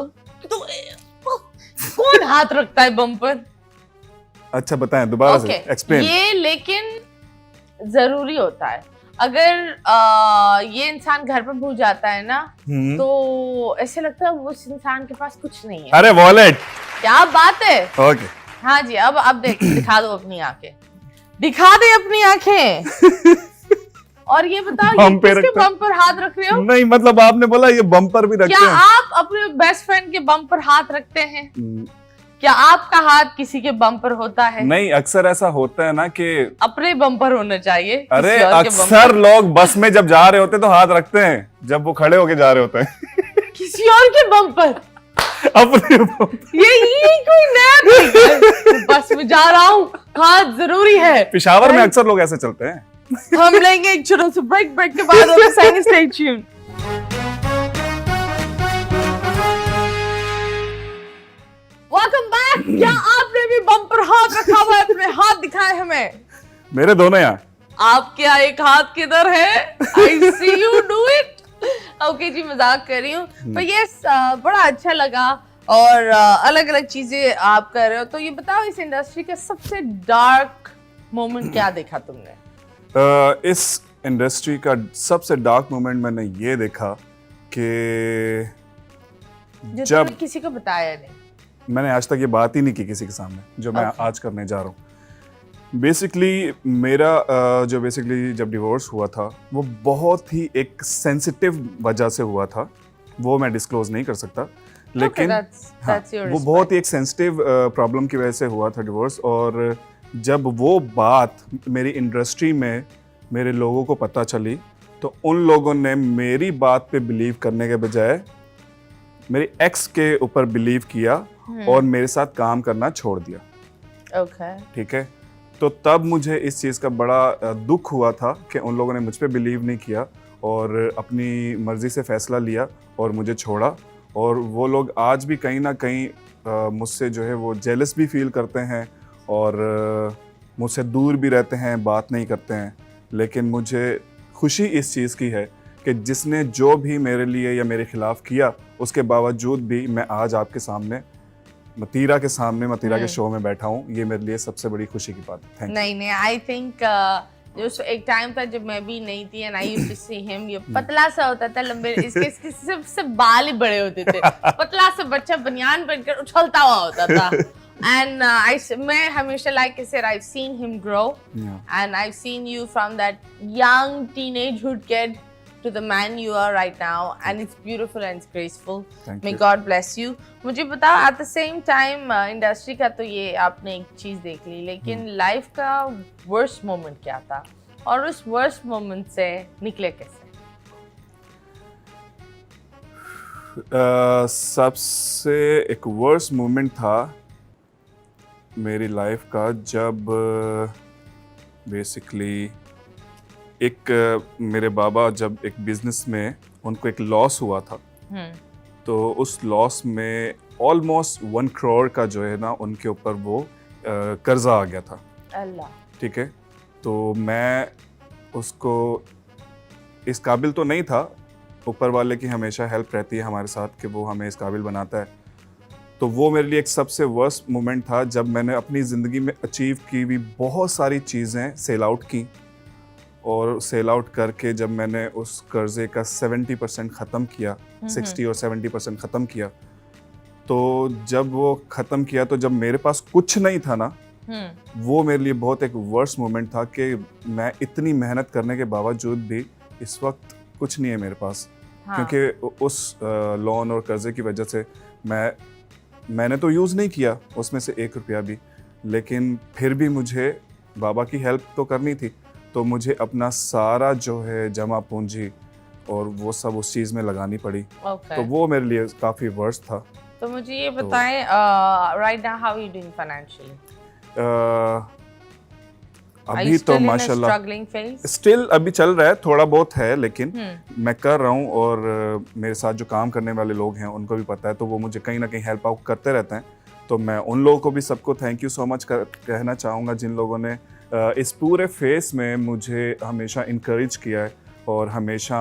कौन हाथ रखता है बम पर? अच्छा, बताएं दोबारा से, एक्सप्लेन। ये लेकिन जरूरी होता है। अगर ये इंसान घर पर भूल जाता है ना, तो ऐसे लगता है उस इंसान के पास कुछ नहीं है। अरे वॉलेट। क्या बात है। ओके। हाँ जी, अब दिखा दो अपनी आंखें, दिखा दे अपनी आंखें। और ये बताओ, ये किसके बम पर हाथ रख रहे हो? नहीं, मतलब आपने बोला ये बम पर भी रखते हैं। क्या आप अपने बेस्ट फ्रेंड के बम पर हाथ रखते हैं? क्या आपका हाथ किसी के बम पर होता है? नहीं, अक्सर ऐसा होता है ना कि अपने बम पर होना चाहिए। अरे अक्सर लोग बस में जब जा रहे होते तो हाथ रखते हैं, जब वो खड़े होके जा रहे होते हैं। किसी और के बम पर? अपने बम पर। ये कोई नया तरीका है। बस में जा रहा हूँ, हाथ जरूरी है। पेशावर में अक्सर लोग ऐसे चलते हैं। हम लेंगे एक छोटा सा ब्रेक के बाद स्टे ट्यून्ड। Welcome back. क्या आपने भी बम पर हाथ रखा हुआ है? अपने हाथ दिखाए हमें। मेरे दोनों यहाँ। आपके एक हाथ किधर है? आई सी यू डू इट। ओके जी, मजाक कर रही हूँ, पर ये बड़ा अच्छा लगा और अलग अलग चीजें आप कर रहे हो। तो ये बताओ, इस इंडस्ट्री का सबसे डार्क मोमेंट क्या देखा तुमने? इस इंडस्ट्री का सबसे डार्क मोमेंट मैंने ये देखा कि जब किसी को बताया नहीं। मैंने आज तक ये बात ही नहीं की किसी के सामने, जो मैं आज करने जा रहा हूँ। बेसिकली मेरा जो जब डिवोर्स हुआ था, वो बहुत ही एक सेंसिटिव वजह से हुआ था, वो मैं डिस्क्लोज नहीं कर सकता। लेकिन that's your वो बहुत ही एक सेंसिटिव प्रॉब्लम की वजह से हुआ था डिवोर्स। और जब वो बात मेरी इंडस्ट्री में मेरे लोगों को पता चली तो उन लोगों ने मेरी बात पे बिलीव करने के बजाय मेरी एक्स के ऊपर बिलीव किया और मेरे साथ काम करना छोड़ दिया। ओके। ठीक है, तो तब मुझे इस चीज़ का बड़ा दुख हुआ था कि उन लोगों ने मुझ पे बिलीव नहीं किया और अपनी मर्ज़ी से फ़ैसला लिया और मुझे छोड़ा। और वो लोग आज भी कहीं ना कहीं मुझसे जो है वो जेलस भी फील करते हैं और मुझसे दूर भी रहते हैं, बात नहीं करते हैं। लेकिन मुझे खुशी इस चीज़ की है कि जिसने जो भी मेरे लिए या मेरे खिलाफ किया उसके बावजूद भी मैं आज आपके सामने मतीरा के शो में बैठा हूँ। ये मेरे लिए सबसे बड़ी खुशी की बात है। नहीं, आई थिंक एक टाइम था जब मैं भी नहीं थी and I used to see him, ये पतला सा होता था, लंबे इसके सिर्फ बाल ही बड़े होते थे, पतला सा बच्चा बनियान पहनकर उछलता हुआ होता था। एंड मैं हमेशा like I said, I've seen him grow and I've seen you from that young teenagehood kid to the man you are right now, and it's beautiful and it's graceful. May God bless you. मुझे बताओ, at the same time industry का तो ये आपने एक चीज देख ली, लेकिन लाइफ का वर्स्ट मोमेंट क्या था और उस वर्स्ट मोमेंट से निकले कैसे? सबसे एक वर्स्ट मोमेंट था मेरी लाइफ का जब बेसिकली एक मेरे बाबा जब एक बिजनेस में उनको एक लॉस हुआ था, तो उस लॉस में ऑलमोस्ट 1 करोड़ का जो है ना उनके ऊपर वो कर्जा आ गया था। अल्लाह। ठीक है, तो मैं उसको इस काबिल तो नहीं था, ऊपर वाले की हमेशा हेल्प रहती है हमारे साथ कि वो हमें इस काबिल बनाता है। तो वो मेरे लिए एक सबसे वर्स्ट मोमेंट था जब मैंने अपनी ज़िंदगी में अचीव की हुई बहुत सारी चीज़ें सेल आउट की, और सेल आउट करके जब मैंने उस कर्जे का 70% ख़त्म किया, 60 और 70% ख़त्म किया, तो जब वो ख़त्म किया तो जब मेरे पास कुछ नहीं था ना, वो मेरे लिए बहुत एक वर्स्ट मोमेंट था कि मैं इतनी मेहनत करने के बावजूद भी इस वक्त कुछ नहीं है मेरे पास। क्योंकि उस लोन और कर्जे की वजह से मैंने तो यूज़ नहीं किया उसमें से 1 रुपया भी, लेकिन फिर भी मुझे बाबा की हेल्प तो करनी थी, तो मुझे अपना सारा जो है जमा पूंजी और वो सब उस चीज़ में लगानी पड़ी। तो वो मेरे लिए काफ़ी वर्स्ट था। तो मुझे ये बताएं, right now how are you doing financially? अभी तो माशाल्लाह स्टिल अभी चल रहा है, थोड़ा बहुत है, लेकिन मैं कर रहा हूँ। और मेरे साथ जो काम करने वाले लोग हैं उनको भी पता है, तो वो मुझे कहीं ना कहीं हेल्प आउट करते रहते हैं। तो मैं उन लोगों को भी सबको थैंक यू सो मच कहना चाहूँगा जिन लोगों ने इस पूरे फेस में मुझे हमेशा इनकरेज किया है और हमेशा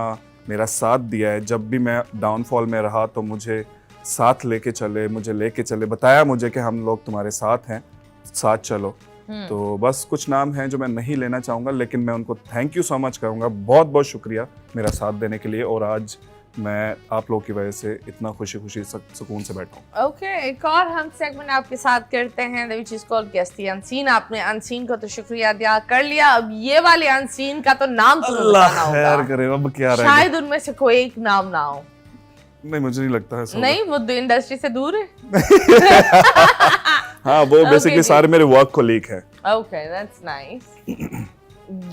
मेरा साथ दिया है। जब भी मैं डाउनफॉल में रहा तो मुझे साथ लेके चले, बताया मुझे कि हम लोग तुम्हारे साथ हैं, साथ चलो। तो बस कुछ नाम हैं जो मैं नहीं लेना चाहूँगा, लेकिन मैं उनको थैंक यू सो मच कहूँगा, बहुत बहुत शुक्रिया मेरा साथ देने के लिए। और आज मैं आप लोगों की वजह से इतना खुशी सुकून से बैठा हूँ। ओके, एक और हम सेगमेंट आपके साथ करते हैं, which is called guess the unseen. आपने अनसीन को तो शुक्रिया अदा कर लिया, अब ये वाले अनसीन का तो नाम तुम्हें बताना होगा। खैर करे, अब क्या रहेगा? शायद उनमें से कोई एक नाम ना हो। नहीं, मुझे नहीं लगता है। नहीं, वो इंडस्ट्री से दूर है। हाँ, वो बेसिकली सारे मेरे वर्क कोलीग हैं। Okay, that's nice.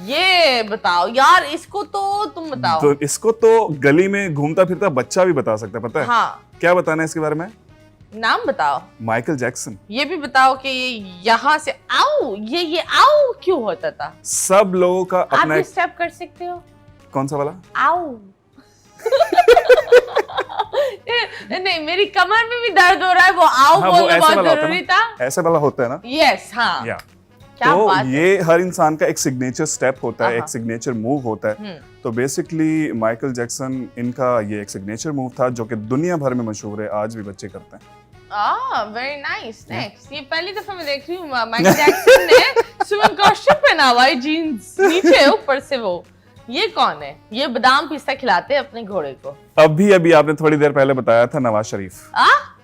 ये बताओ यार, इसको तो तुम बताओ। तो इसको तो गली में घूमता फिरता बच्चा भी बता सकता है, पता है? हाँ। क्या बताना है इसके बारे में? नाम बताओ। Michael Jackson. ये भी बताओ कि यहाँ से आओ, ये आओ क्यों होता था? सब लोगों का अपना आप स्टेप कर सकते हो। कौन सा वाला? आओ। नहीं, मेरी कमर में भी दर्द हो रहा है, वो आओ बोलना बहुत जरूरी था। ऐसे वाला होता है ना? यस, हाँ। क्या तो ये हर इंसान का एक सिग्नेचर स्टेप होता है, एक सिग्नेचर मूव होता है। तो बेसिकली माइकल जैक्सन, इनका ये एक सिग्नेचर मूव था जो कि दुनिया भर में मशहूर है, आज भी बच्चे करते हैं। Very nice. नेक्स्ट, ये पहली दफा मैं देख रही हूँ माइकल जैक्सन ने स्विमिंग कॉस्ट्यूम पहना हुआ है, जीन्स नीचे ऊपर से। वो ये कौन है? ये बादाम पिस्ता खिलाते हैं अपने घोड़े को। अभी आपने थोड़ी देर पहले बताया था नवाज शरीफ।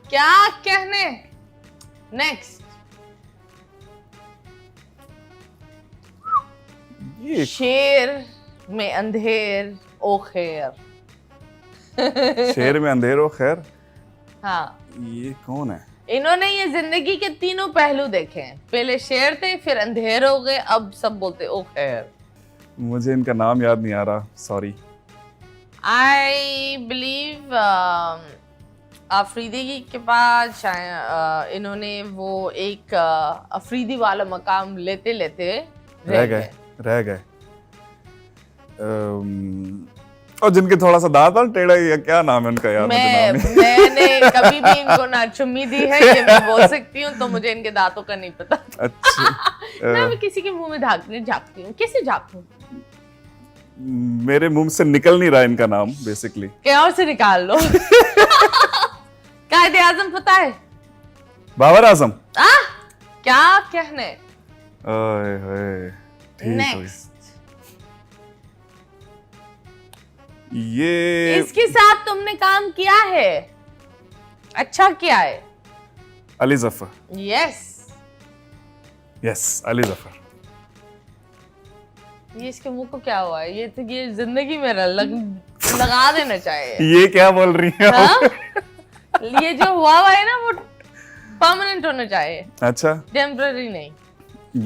क्या कहने? नेक्स्ट, शेर में अंधेर ओ खैर। शेर में अंधेर ओ खैर। हाँ, ये कौन है? इन्होंने ये जिंदगी के तीनों पहलू देखे हैं। पहले शेर थे, फिर अंधेर हो गए, अब सब बोलते ओ खैर। मुझे इनका नाम याद नहीं आ रहा, सॉरी। आई बिलीव अफरीदी के बाद शायद इन्होंने वो एक अफरीदी वाला मकाम लेते लेते रह गए। और जिनके थोड़ा सा दांत और टेढ़ा ही है, क्या नाम है उनका यार? मैंने कभी भी इनको ना चुम्मी दी है, ये मैं बोल सकती हूँ, तो मुझे इनके दांतों का नहीं पता। अच्छा। मैं किसी के मुंह में झाँकती हूँ, कैसे झाँकूं? मेरे मुंह से निकल नहीं रहा इनका नाम बेसिकली। क्या और से निकाल लो। कायदे आजम पता है? बाबर आजम। क्या कहने? ओए होए, ठीक है। नेक्स्ट, ये इसके साथ तुमने काम किया है, अच्छा किया है। अली जफर। यस, अली जफर। ये इसके मुंह को क्या हुआ है? ये तो ये जिंदगी में लगा देना चाहिए। ये क्या बोल रही है? हाँ? ये जो हुआ है ना वो परमानेंट होना चाहिए। अच्छा, टेम्पररी नहीं।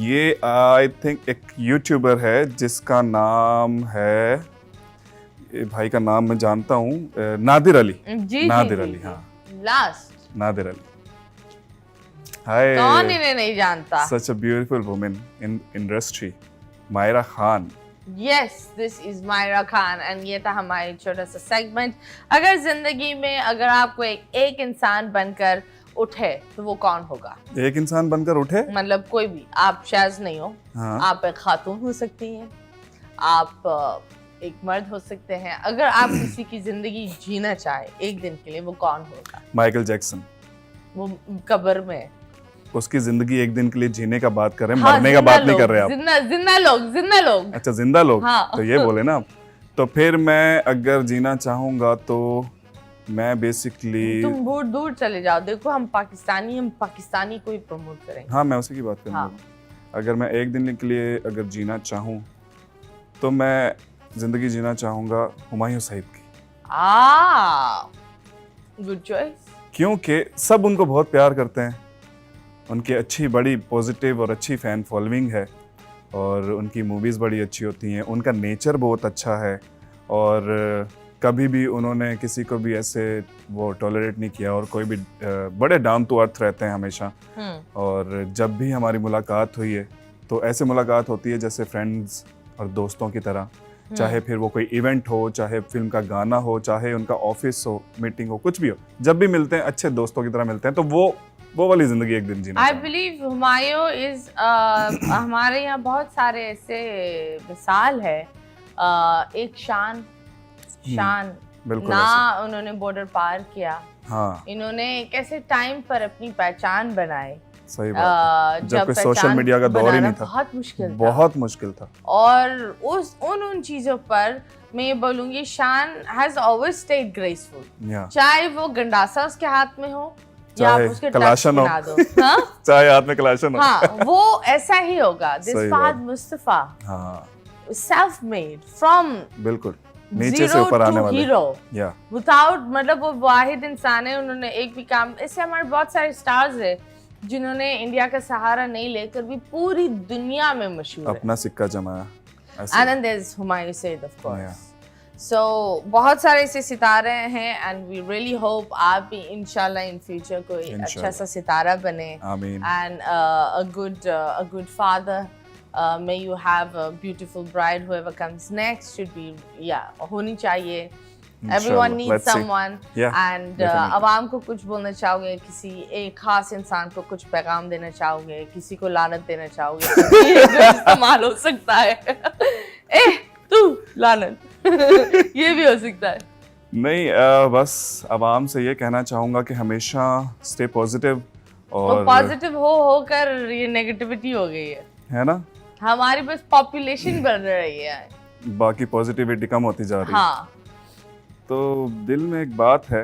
ये आई थिंक एक यूट्यूबर है जिसका नाम है, ये भाई का नाम मैं जानता हूँ, नादिर अली। जी, नादिर अली, हाँ, लास्ट नादिर अली। हाय, कौन इन्हें नहीं जानता? Such a beautiful woman in industry, Myra Khan. Yes, this is Myra Khan and ये था हमारी छोटा सा सेगमेंट। अगर जिंदगी में अगर आपको एक इंसान बनकर उठे तो वो कौन होगा? एक इंसान बनकर उठे, मतलब कोई भी, आप शायद नहीं हो, हाँ। आप एक खातून हो सकती हैं, आप एक मर्द हो सकते हैं। अगर आप किसी की जिंदगी जीना चाहे एक दिन के लिए, वो कौन होगा? Michael Jackson. वो कब्र में, उसकी जिंदगी एक दिन के लिए जीने का बात कर रहे हैं, हाँ, मरने का बात नहीं कर रहे आप। जिंदा लोग। अच्छा, जिंदा लोग। हाँ। तो ये बोले ना, तो फिर मैं अगर जीना चाहूंगा तो मैं बेसिकली, तुम बहुत दूर चले जाओ, देखो हम पाकिस्तानी को ही प्रमोट करेंगे। हाँ, मैं उसी की बात कर रहा हाँ। हूँ। अगर मैं एक दिन के लिए अगर जीना चाहूँ तो मैं जिंदगी जीना चाहूंगा हुमायूं साहिब की। Good choice. क्योंकि सब उनको बहुत प्यार करते हैं, उनकी अच्छी बड़ी पॉजिटिव और अच्छी फ़ैन फॉलोइंग है, और उनकी मूवीज़ बड़ी अच्छी होती हैं, उनका नेचर बहुत अच्छा है, और कभी भी उन्होंने किसी को भी ऐसे वो टॉलरेट नहीं किया, और कोई भी बड़े डाउन टू अर्थ रहते हैं हमेशा। और जब भी हमारी मुलाकात हुई है तो ऐसे मुलाकात होती है जैसे फ्रेंड्स और दोस्तों की तरह, चाहे फिर वो कोई इवेंट हो, चाहे फिल्म का गाना हो, चाहे उनका ऑफिस हो, मीटिंग हो, कुछ भी हो, जब भी मिलते हैं अच्छे दोस्तों की तरह मिलते हैं। तो वो वाली जिंदगी एक दिन जीना। आई बिलीव हुमायूं इज हमारे यहाँ बहुत सारे ऐसे मिसाल है। एक शान बिल्कुल ना ऐसे। उन्होंने बॉर्डर पार किया, हाँ, इन्होंने कैसे टाइम पर अपनी पहचान बनाई। सही बात है। जब कोई सोशल मीडिया का दौर ही नहीं था, बहुत मुश्किल था। और उन चीजों पर मैं ये बोलूंगी, शान हैज ऑलवेज स्टेड ग्रेसफुल। चाहे वो गंडासा उसके हाथ में हो या आप उसके कलाशन हो, हाँ? चाहे हाथ में कलाशन हो, हाँ, वो ऐसा ही होगा। दिस फाद मुस्तफा, हाँ, सेल्फ मेड फ्रॉम, बिल्कुल नीचे से ऊपर आने वाले हीरो, या विदाउट, मतलब वो वाहिद इंसान है, उन्होंने एक भी काम, ऐसे हमारे बहुत सारे स्टार्स है जिन्होंने इंडिया का सहारा नहीं लेकर भी पूरी दुनिया में मशहूर है, अपना सिक्का जमाया। And then there's Humayun Said, of course. So बहुत सारे ऐसे सितारे हैं, and we really hope आप भी इंशाल्लाह in future कोई अच्छा सा सितारा बने। आमीन। And a good father. May you have a beautiful bride. Whoever comes next should be, होनी चाहिए। Everyone needs someone. And अवाम को कुछ बोलना चाहोगे, किसी एक खास इंसान को कुछ पैगाम देना चाहोगे, किसी को लानत देना चाहोगे, इस्तेमाल हो सकता है। तू लानत ये भी हो सकता है। नहीं, बस अवाम से ये कहना चाहूँगा कि हमेशा स्टे पॉजिटिव, और पॉजिटिव होकर ये नेगेटिविटी हो गई है ना, हमारी बस पॉपुलेशन बढ़ रही है, बाकी पॉजिटिविटी कम होती जा रही है। हाँ। तो दिल में एक बात है,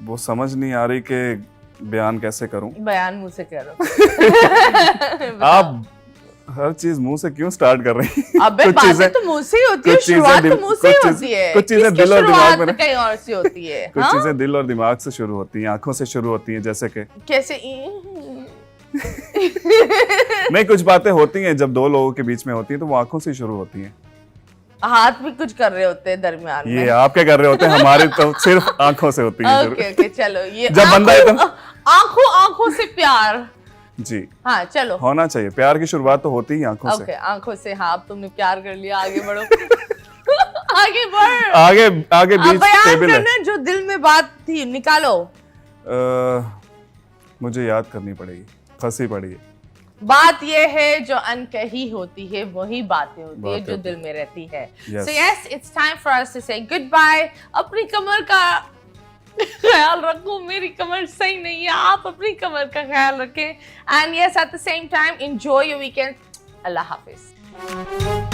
वो समझ नहीं आ रही कि बयान कैसे करूं। बयान मुझसे करो। हर चीज मुंह से क्यों स्टार्ट कर रही हैं? अबे कुछ बातें चीजें- तो मुंह से ही होती है, कुछ चीजें शुरुआत तो दिल- मुंह से ही कुछ चीज- होती है, कुछ चीजें किसकी दिल और दिमाग शुरुआत में तो ना- कहीं और से होती है। कुछ हाँ? चीजें दिल और दिमाग से शुरू होती हैं, आंखों से शुरू होती हैं, जैसे कि कैसे नहीं, कुछ बातें होती हैं जब दो लोगों के बीच में होती हैं तो वो आंखों से शुरू होती हैं। हाथ भी कुछ कर रहे होते हैं दरमियान ये में। आप क्या कर रहे होते हैं, हमारे तो सिर्फ आंखों से होती है शुरू। ओके ओके चलो, ये जब बंदा एकदम- आंखों आंखों से प्यार। जी हाँ चलो, होना चाहिए, प्यार की शुरुआत तो होती ही आंखों ओके से। आंखों से। हाँ अब तुमने प्यार कर लिया, आगे बढ़ो। आगे बढ़, आगे आगे अब बीच बयान टेबल है। करना, जो दिल में बात थी निकालो। मुझे याद करनी पड़ेगी, फंसी पड़ी है। बात ये है जो अनकही होती है वही बातें होती है बातें जो होती दिल में रहती है। Yes. So yes, it's time for us to say goodbye. अपनी कमर का ख्याल रखो, मेरी कमर सही नहीं है, आप अपनी कमर का ख्याल रखें। And yes, at the same time, enjoy your weekend. Allah Hafiz.